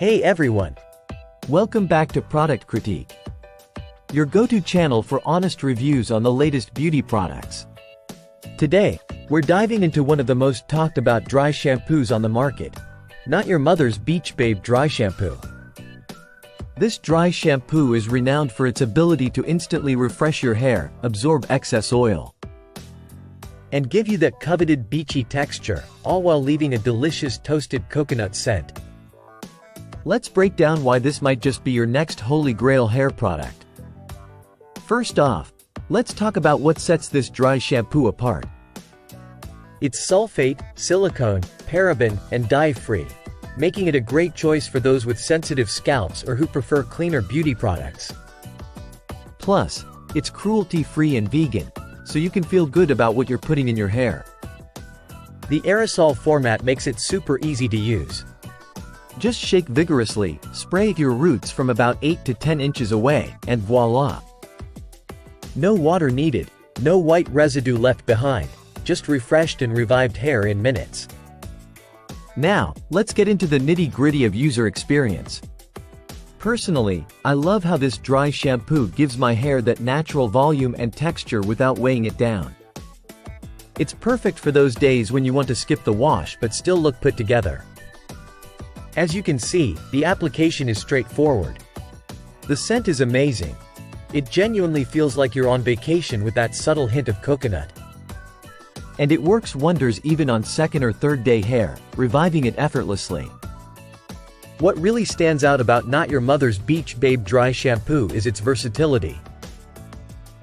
Hey everyone! Welcome back to Product Critique, your go-to channel for honest reviews on the latest beauty products. Today, we're diving into one of the most talked about dry shampoos on the market. Not Your Mother's Beach Babe Dry Shampoo. This dry shampoo is renowned for its ability to instantly refresh your hair, absorb excess oil, And give you that coveted beachy texture, all while leaving a delicious toasted coconut scent. Let's break down why this might just be your next holy grail hair product. First off, let's talk about what sets this dry shampoo apart. It's sulfate, silicone, paraben, and dye-free, making it a great choice for those with sensitive scalps or who prefer cleaner beauty products. Plus, it's cruelty-free and vegan, so you can feel good about what you're putting in your hair. The aerosol format makes it super easy to use. Just shake vigorously, spray at your roots from about 8 to 10 inches away, and voila! No water needed, no white residue left behind, just refreshed and revived hair in minutes. Now, let's get into the nitty-gritty of user experience. Personally, I love how this dry shampoo gives my hair that natural volume and texture without weighing it down. It's perfect for those days when you want to skip the wash but still look put together. As you can see, the application is straightforward. The scent is amazing. It genuinely feels like you're on vacation with that subtle hint of coconut. And it works wonders even on second or third day hair, reviving it effortlessly. What really stands out about Not Your Mother's Beach Babe Dry Shampoo is its versatility.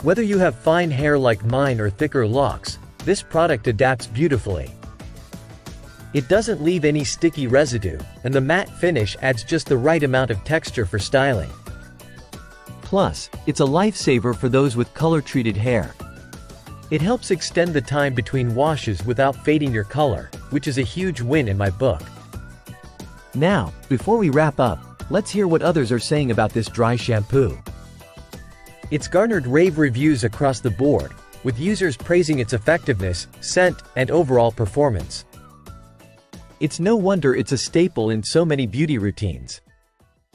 Whether you have fine hair like mine or thicker locks, this product adapts beautifully. It doesn't leave any sticky residue, and the matte finish adds just the right amount of texture for styling. Plus, it's a lifesaver for those with color-treated hair. It helps extend the time between washes without fading your color, which is a huge win in my book. Now, before we wrap up, let's hear what others are saying about this dry shampoo. It's garnered rave reviews across the board, with users praising its effectiveness, scent, and overall performance. It's no wonder it's a staple in so many beauty routines.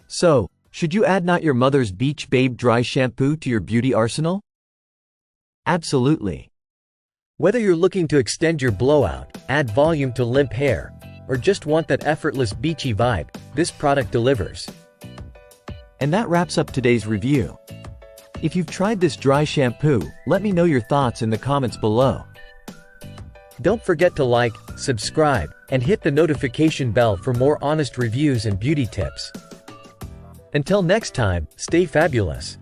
So, should you add Not Your Mother's Beach Babe Dry Shampoo to your beauty arsenal? Absolutely. Whether you're looking to extend your blowout, add volume to limp hair, or just want that effortless beachy vibe, this product delivers. And that wraps up today's review. If you've tried this dry shampoo, let me know your thoughts in the comments below. Don't forget to like, subscribe, and hit the notification bell for more honest reviews and beauty tips. Until next time, stay fabulous.